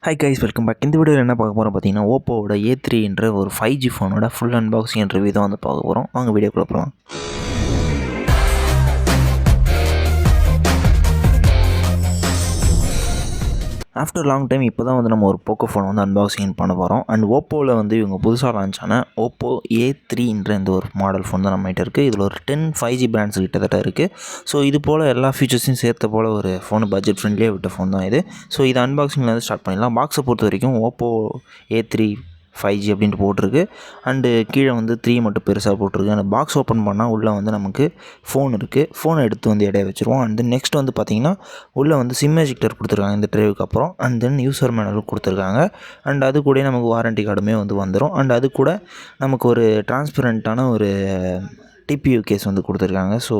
Hi guys, welcome back. இந்த வீடியோவில் என்ன பார்க்க போகிறோம் பார்த்தீங்கன்னா, ஓப்போவோட A3 என்ற ஒரு 5G ஃபோனோட ஃபுல் அன்பாக்சிங் ரிவ்யூ தான் வந்து பார்க்க போகிறோம். வாங்க வீடியோக்குள்ள போகலாம். ஆஃப்டர் லாங் டைம் இப்போ தான் வந்து நம்ம ஒரு போக்கோ ஃபோன் வந்து அன்பாக்சிங் பண்ண போகிறோம். அண்ட் ஓப்போவில் வந்து இவங்க புதுசாக லான்ச் ஆன ஓப்போ A3 என்ற இந்த ஒரு மாடல் ஃபோன் தான் நம்மகிட்ட இருக்குது. இதில் ஒரு 10 5G பேண்ட்ஸ் கிட்டத்தட்ட இருக்குது. ஸோ இது போல் எல்லா ஃபீச்சர்ஸையும் சேர்த்த போல் ஒரு ஃபோனு பட்ஜெட் ஃப்ரெண்ட்லியாக விட்ட ஃபோன் தான் இது. ஸோ இது அன்பாக்சிங்லேருந்து ஸ்டார்ட் பண்ணிடலாம். பாக்ஸை பொறுத்த வரைக்கும் ஓப்போ A3 5G அப்படின்ட்டு போட்டிருக்கு. அண்டு கீழே வந்து 3 மட்டும் பெருசாக போட்டிருக்கு. அந்த பாக்ஸ் ஓப்பன் பண்ணால் உள்ளே வந்து நமக்கு ஃபோன் இருக்குது. ஃபோனை எடுத்து வந்து இடையே வச்சுருவோம். அண்ட் தென் நெக்ஸ்ட் வந்து பார்த்திங்கன்னா உள்ளே வந்து சிம் எஜெக்டர் கொடுத்துருக்காங்க இந்த ட்ரைவுக்கு அப்புறம். அண்ட் தென் யூசர் மேனுவல் கொடுத்துருக்காங்க. அண்ட் அது கூட நமக்கு வாரண்டி கார்டுமே வந்து வந்துடும். அண்ட் அது கூட நமக்கு ஒரு டிரான்ஸ்பரண்ட்டான ஒரு டிபியூ கேஸ் வந்து கொடுத்துருக்காங்க. ஸோ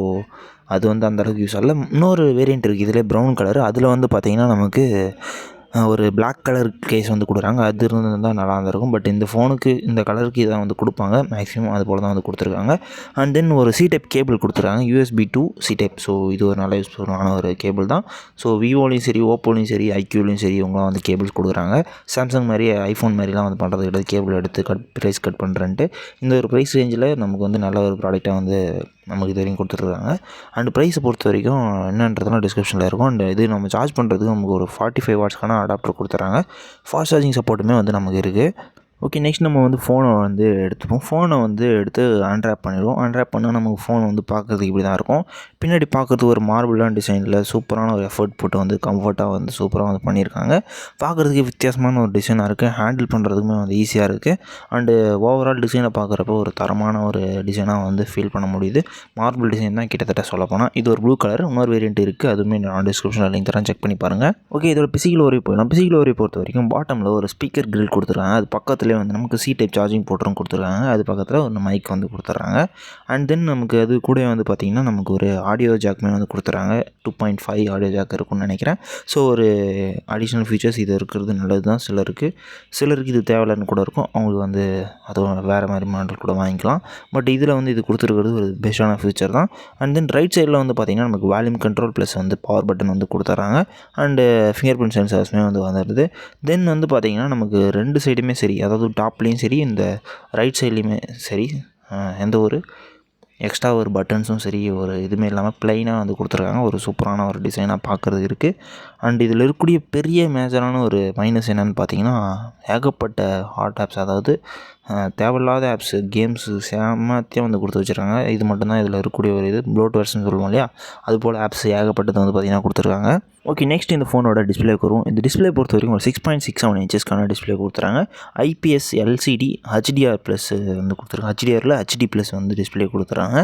அது வந்து அந்தளவுக்கு யூஸ் ஆகல. இன்னொரு வேரியண்ட் இருக்குது இதில் ப்ரௌன் கலர். அதில் வந்து பார்த்திங்கன்னா நமக்கு ஒரு பிளாக் கலர் கேஸ் வந்து கொடுக்குறாங்க. அது இருந்தால் நல்லா இருந்திருக்கும். பட் இந்த ஃபோனுக்கு இந்த கலருக்கு இதை வந்து கொடுப்பாங்க மேக்ஸிமம். அது போல் தான் வந்து கொடுத்துருக்காங்க. அண்ட் தென் ஒரு சி டைப் கேபிள் கொடுத்துருக்காங்க, USB to C type. So இது ஒரு நல்ல யூஸ்ஃபுல்லான ஒரு கேபிள் தான். ஸோ விவோலையும் சரி, ஓப்போலையும் சரி, ஐக்யூலையும் சரி இவங்களாம் வந்து கேபிள்ஸ் கொடுக்குறாங்க. சாம்சங் மாதிரி ஐஃபோன் மாதிரிலாம் வந்து பண்ணுறது கிடையாது, கேபிள் எடுத்து ப்ரைஸ் கட் பண்ணுறேன்ட்டு. இந்த ஒரு ப்ரைஸ் ரேஞ்சில் நமக்கு வந்து நல்ல ஒரு ப்ராடக்டாக வந்து நமக்கு இது வரைக்கும் கொடுத்துருக்காங்க. அண்ட் ப்ரைஸை பொறுத்த வரைக்கும் என்னன்றதுலாம் டிஸ்கிரிப்ஷனில் இருக்கும். அண்ட் இது நம்ம சார்ஜ் பண்ணுறதுக்கு நமக்கு ஒரு 45 வாட்ஸ்க்கான அடாப்டர் கொடுத்துறாங்க. ஃபாஸ்ட் சார்ஜிங் சப்போர்ட்டுமே வந்து நமக்கு இருக்குது. ஓகே, நெக்ஸ்ட் நம்ம வந்து ஃபோனை வந்து எடுத்துப்போம். ஃபோனை வந்து எடுத்து அன்ராப் பண்ணிடுவோம். அன்ராப் பண்ணால் நமக்கு ஃபோன் வந்து பார்க்குறதுக்கு இப்படி தான் இருக்கும். பின்னாடி பார்க்குறதுக்கு ஒரு மார்பிளான டிசைனில் சூப்பரான ஒரு எஃபர்ட் போட்டு வந்து கம்ஃபர்ட்டாக வந்து சூப்பராக வந்து பண்ணியிருக்காங்க. பார்க்குறதுக்கு வித்தியாசமான ஒரு டிசைனாக இருக்குது. ஹேண்டில் பண்ணுறதுக்குமே வந்து ஈஸியாக இருக்குது. அண்டு ஓவரால் டிசைனை பார்க்குறப்போ ஒரு தரமான ஒரு டிசைனாக வந்து ஃபீல் பண்ண முடியுது. மார்பிள் டிசைன் தான் கிட்டத்தட்ட சொல்லப்போனால். இது ஒரு ப்ளூ கலர். இன்னொரு வேரியண்ட் இருக்குது, அதுவுமே நான் டிஸ்கிரிப்ஷனில் லிங்க் தரேன், செக் பண்ணி பாருங்கள். ஓகே, இதோட பிசிக்கல் ஓரி போயிடலாம். பிசிக்கல் ஓரி பொறுத்த வரைக்கும் பாட்டமில் ஒரு ஸ்பீக்கர் கிரில் கொடுத்துருக்காங்க. அது பக்கத்துலேயே வந்து நமக்கு C டைப் சார்ஜிங் போட்டுரும் கொடுத்துருக்காங்க. அது பக்கத்தில் ஒரு மைக் வந்து கொடுத்துட்றாங்க. அண்ட் தென் நமக்கு அது கூட வந்து பார்த்திங்கன்னா நமக்கு ஒரு ஆடியோ ஜாக்குமே வந்து கொடுத்துறாங்க. 2.5 ஆடியோ ஜாக் இருக்குன்னு நினைக்கிறேன். ஸோ ஒரு அடிஷ்னல் ஃபீச்சர்ஸ் இது இருக்கிறது நல்லது தான். சிலருக்கு இது தேவையில்லைன்னு கூட இருக்கும். அவங்களுக்கு வந்து அதுவும் வேறு மாதிரி மாடல் கூட வாங்கிக்கலாம். பட் இதில் வந்து இது கொடுத்துருக்கிறது ஒரு பெஸ்ட்டான ஃபீச்சர் தான். அண்ட் தென் ரைட் சைடில் வந்து பார்த்திங்கன்னா நமக்கு வால்யூம் கண்ட்ரோல் ப்ளஸ் வந்து பவர் பட்டன் வந்து கொடுத்துட்றாங்க. அண்டு ஃபிங்கர் பிரிண்ட் சென்சார்ஸுமே வந்து வந்துடுது. தென் வந்து பார்த்திங்கன்னா நமக்கு ரெண்டு சைடுமே சரி, அதாவது டாப்லேயும் சரி, இந்த ரைட் சைட்லேயுமே சரி, எந்த ஒரு எக்ஸ்ட்ரா ஒரு பட்டன்ஸும் சரி, ஒரு இதுவுமே இல்லாமல் ப்ளைனாக வந்து கொடுத்துருக்காங்க. ஒரு சூப்பரான ஒரு டிசைனாக பார்க்குறதுக்கு இருக்குது. அண்ட் இதில் இருக்கக்கூடிய பெரிய மேஜரான ஒரு மைனஸ் என்னென்னு பார்த்தீங்கன்னா, ஏகப்பட்ட ஹாட் ஆப்ஸ், அதாவது தேவையில்லாத ஆப்ஸு, கேம்ஸு சேமத்தையும் வந்து கொடுத்து வச்சுருக்காங்க. இது மட்டும்தான் இதில் இருக்கக்கூடிய ஒரு இது ப்ளோட் வெர்ஷன் சொல்லுவோம் இல்லையா, அதுபோல் ஆப்ஸ் ஏகப்பட்டது வந்து பார்த்திங்கன்னா கொடுத்துருக்காங்க. ஓகே, நெக்ஸ்ட் இந்த ஃபோனோட டிஸ்பிளேக்கு வரும். இந்த டிஸ்பிளே பொறுத்த வரைக்கும் ஒரு 6.67 இன்ச்சஸ்க்கான டிஸ்பிளே கொடுத்துறாங்க. IPS LCD HDR ப்ளஸ் வந்து கொடுத்துருக்காங்க. HDRல HD ப்ளஸ் வந்து டிஸ்பிளே கொடுத்துறாங்க.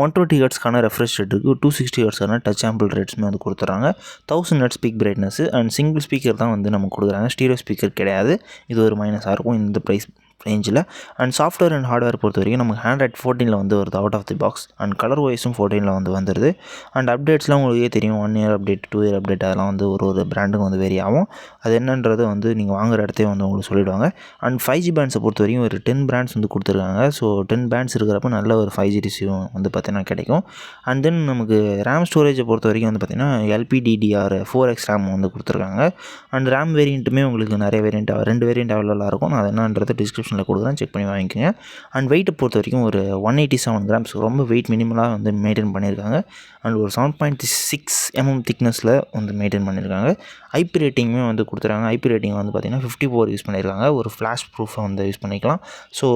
120 ஹெர்ட்ஸ்க்கான ரெஃப்ரெஷ் ரேட் இருக்குது. 260 ஹெர்ட்ஸ்க்கான டச் ஆம்பிள் ரேட்ஸுமே வந்து கொடுத்துறாங்க. 1000 hertz speak brightness and single speaker தான் வந்து நமக்கு கொடுக்குறாங்க. ஸ்டீரியோ ஸ்பீக்கர் கிடையாது. இது ஒரு மைனஸாக இருக்கும் இந்த ப்ரைஸ் ரேஞ்சில். அண்ட் சாஃப்ட்வேர் அண்ட் ஹார்ட்வேர் பொறுத்த வரைக்கும் நமக்கு Android 14 வந்து வருது out of the box. And colour வைஸும் 14 வந்து வந்துடுது. அண்ட் அப்டேட்ஸ்லாம் உங்களுக்கே தெரியும், 1 இயர் அப்டேட், 2 இயர் அப்டேட், அதெல்லாம் வந்து ஒரு பிராண்டுக்கு வந்து வேரி ஆகும். அது என்னன்றது வந்து நீங்கள் வாங்குகிற இடத்தே வந்து உங்களுக்கு சொல்லிவிடுவாங்க. அண்ட் 5G பேண்ட்ஸை பொறுத்த வரைக்கும் ஒரு 10 பிராண்ட்ஸ் வந்து கொடுத்துருக்காங்க. ஸோ 10 பேண்ட்ஸ் இருக்கிறப்ப நல்ல ஒரு 5G ரிசீவ் வந்து பார்த்திங்கன்னா கிடைக்கும். அண்ட் தென் நமக்கு ரேம் ஸ்டோரேஜை பொறுத்த வரைக்கும் வந்து பார்த்திங்கன்னா LPDDR4X ரேம் வந்து கொடுத்துருக்காங்க. அண்ட் ரேம் வேரியண்ட்டுமே உங்களுக்கு நிறைய வேரியண்ட், 2 வேரியண்ட் அவைலபிளாக இருக்கும். நான் அது என்னன்றது டிஸ்கிரிப்ஷனில் கொடுக்குறேன், செக் பண்ணி வாங்கிக்கோங்க. அண்ட் வெயிட்டை பொறுத்த வரைக்கும் ஒரு 187 கிராம்ஸ், ரொம்ப வெயிட் மினிமலாக வந்து மெயின்டைன் பண்ணியிருக்காங்க. அண்ட் ஒரு 7.6 mm திக்னஸில் வந்து மெயின்டைன் பண்ணியிருக்காங்க. IP ரேட்டிங்குமே வந்து கொடுத்துருக்காங்க. IP ரேட்டிங் வந்து பார்த்திங்கன்னா 54 யூஸ் பண்ணியிருக்காங்க. ஒரு ஃப்ளாஷ் ப்ரூஃபை வந்து யூஸ் பண்ணிக்கலாம். ஸோ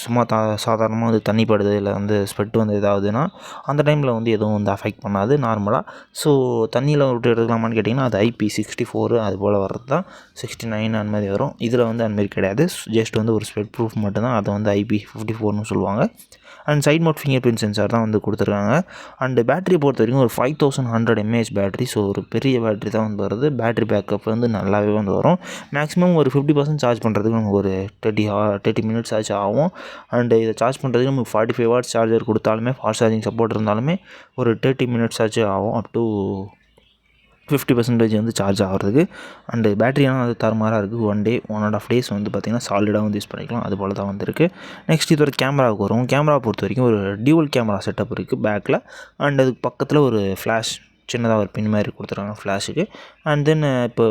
சும்மா சாதாரணமாக வந்து தண்ணி படுது, இல்லை வந்து ஸ்வெட் வந்து எதாவதுன்னா அந்த டைமில் வந்து எதுவும் வந்து அஃபெக்ட் பண்ணாது நார்மலாக. ஸோ தண்ணியில் விட்டு எடுக்கலாமான்னு கேட்டிங்கன்னா அது IP64 அது போல் வர்றது தான். 69 அந்த மாதிரி வரும். இதில் வந்து அந்த மாதிரி கிடையாது. ஜஸ்ட் வந்து ஒரு ஸ்வெட் ப்ரூஃப் மட்டும்தான். அதை வந்து IP54னு சொல்லுவாங்க. And side mount fingerprint sensor தான் வந்து கொடுத்துருக்காங்க. அண்டு பேட்டரி பொறுத்த வரைக்கும் ஒரு 5100 mAh பேட்டரி. ஸோ ஒரு பெரிய பேட்டரி தான் வந்து வருது. பேட்டரி பேக்கப் வந்து நல்லாவே வந்து வரும். மேக்ஸிமம் ஒரு 50% சார்ஜ் பண்ணுறதுக்கு நமக்கு ஒரு 30 மினிட்ஸ் ஆகும். அண்டு இதை சார்ஜ் பண்ணுறதுக்கு நமக்கு 45 வாட்ஸ் சார்ஜர் கொடுத்தாலுமே, ஃபாஸ்ட் சார்ஜிங் சப்போர்ட் இருந்தாலுமே ஒரு 30 மினிட்ஸ் ஆகும். அப் டு 50% வந்து சார்ஜ் ஆகிறதுக்கு. அண்டு பேட்டரியெலாம் அது தரமாராக இருக்குது. 1 டே 1.5 டேஸ் வந்து பார்த்திங்கன்னா சாலிடாக வந்து யூஸ் பண்ணிக்கலாம். அது போல் தான் வந்துருக்கு. நெக்ஸ்ட் இதோட கேமராவுக்கு வரும். கேமரா பொறுத்த வரைக்கும் ஒரு டியூவல் கேமரா செட்டப் இருக்குது பேக்கில். அண்ட் அதுக்கு பக்கத்தில் ஒரு ஃப்ளாஷ் சின்னதாக ஒரு பின் மாதிரி கொடுத்துருக்காங்க ஃப்ளாஷுக்கு. அண்ட் தென் இப்போ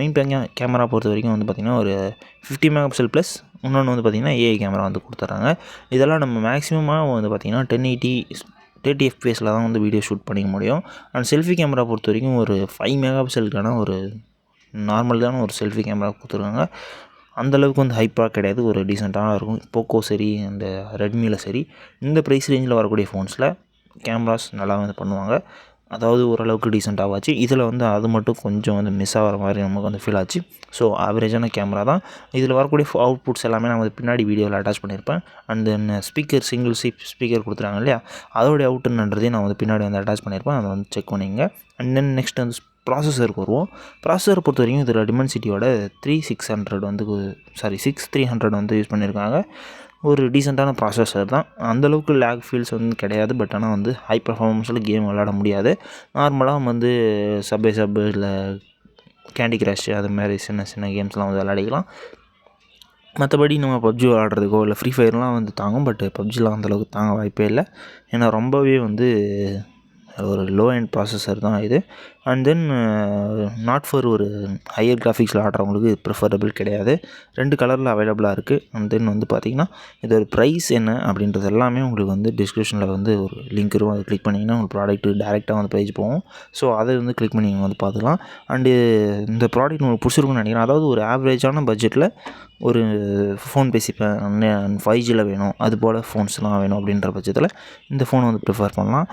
மெயின் கேமரா பொறுத்த வரைக்கும் வந்து பார்த்திங்கன்னா ஒரு 50 மெகா பிக்சல் ப்ளஸ் இன்னொன்று வந்து பார்த்திங்கன்னா ஏஐ கேமரா வந்து கொடுத்துட்றாங்க. இதெல்லாம் நம்ம மேக்ஸிமமாக வந்து பார்த்திங்கன்னா 1080 எஃப்பிஎஸில் தான் வந்து வீடியோ ஷூட் பண்ணிக்க முடியும். அண்ட் செல்ஃபி கேமரா பொறுத்த வரைக்கும் ஒரு 5 மெகா பிக்சலுக்கான ஒரு நார்மலான ஒரு செல்ஃபி கேமரா கொடுத்துருக்காங்க. அந்தளவுக்கு வந்து ஹைப்பாக கிடையாது, ஒரு டீசெண்டாக இருக்கும். போக்கோ சரி அந்த ரெட்மியில் சரி இந்த ப்ரைஸ் ரேஞ்சில் வரக்கூடிய ஃபோன்ஸில் கேமராஸ் நல்லா வந்து பண்ணுவாங்க. அதாவது ஓரளவுக்கு டீசெண்டாகாச்சு. இதில் வந்து அது மட்டும் கொஞ்சம் வந்து மிஸ் ஆகிற மாதிரி நமக்கு வந்து ஃபீல் ஆச்சு. ஸோ ஆவரேஜான கேமரா தான். இதில் வரக்கூடிய அவுட்புட்ஸ் எல்லாமே நான் வந்து பின்னாடி வீடியோவில் அட்டாச் பண்ணியிருப்பேன். And then speaker single speaker கொடுத்துருக்காங்க இல்லையா, அதோடைய அவுட்டுன்றதையும் நான் வந்து பின்னாடி வந்து அட்டாச் பண்ணியிருப்பேன். அதை வந்து செக் பண்ணிங்க. அண்ட் தென் நெக்ஸ்ட் வந்து ப்ராசஸருக்கு வருவோம். ப்ராசஸரை பொறுத்த வரைக்கும் இதில் டிமென்சிட்டியோட 6300 வந்து யூஸ் பண்ணியிருக்காங்க. ஒரு டீசெண்டான ப்ராசஸர் தான். அந்தளவுக்கு லேக் ஃபீல்ஸ் வந்து கிடையாது. பட் ஆனால் வந்து ஹை பர்ஃபார்மன்ஸில் கேம் விளாட முடியாது. நார்மலாக வந்து சப்வே இல்லை கேண்டி கிராஷ் அது மாதிரி சின்ன சின்ன கேம்ஸ்லாம் வந்து விளையாடிக்கலாம். மற்றபடி நம்ம பப்ஜி விளாட்றதுக்கோ இல்லை ஃப்ரீ ஃபயர்லாம் வந்து தாங்கும். பட் பப்ஜிலாம் அந்தளவுக்கு தாங்க வாய்ப்பே இல்லை. ஏன்னா ரொம்பவே வந்து ஒரு லோ எண்ட் ப்ராசஸர் தான் இது. அண்ட் தென் நாட் ஃபார் ஒரு ஹையர் கிராஃபிக்ஸில் ஆடுறவங்களுக்கு இது ப்ரிஃபரபிள் கிடையாது. 2 கலரில் அவைலபிளாக இருக்குது. அண்ட் தென் வந்து பார்த்திங்கன்னா இதோட ப்ரைஸ் என்ன அப்படின்றது எல்லாமே உங்களுக்கு வந்து டிஸ்கிரிப்ஷனில் வந்து ஒரு லிங்க் இருக்கும். அதை கிளிக் பண்ணிங்கன்னா உங்களுக்கு ப்ராடக்ட்டு டேரெக்டாக வந்து பேஜ் போகும். ஸோ அதை வந்து கிளிக் பண்ணி நீங்கள் வந்து பார்த்துக்கலாம். அண்டு இந்த ப்ராடக்ட் உங்களுக்கு பிடிச்சிருக்குன்னு நினைக்கிறேன். அதாவது ஒரு ஆவரேஜான பட்ஜெட்டில் ஒரு ஃபோன் பேசிப்பேன் 5Gயில் வேணும், அது போல் ஃபோன்ஸ்லாம் வேணும் அப்படின்ற பட்சத்தில் இந்த ஃபோனை வந்து ப்ரிஃபர் பண்ணலாம்.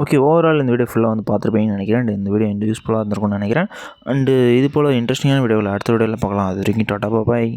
ஓகே, ஓவரால் இந்த வீடியோ ஃபுல்லாக வந்து பார்த்துருப்பீங்கன்னு நினைக்கிறேன். இந்த வீடியோ யூஸ்ஃபுல்லாக இருந்திருக்கும்னு நினைக்கிறேன். அண்டு இது போல் இன்ட்ரெஸ்டிங்கான வீடியோவில் அடுத்த வீடியோவில் பார்க்கலாம். அது வரைக்கும் டாட்டா பாய்.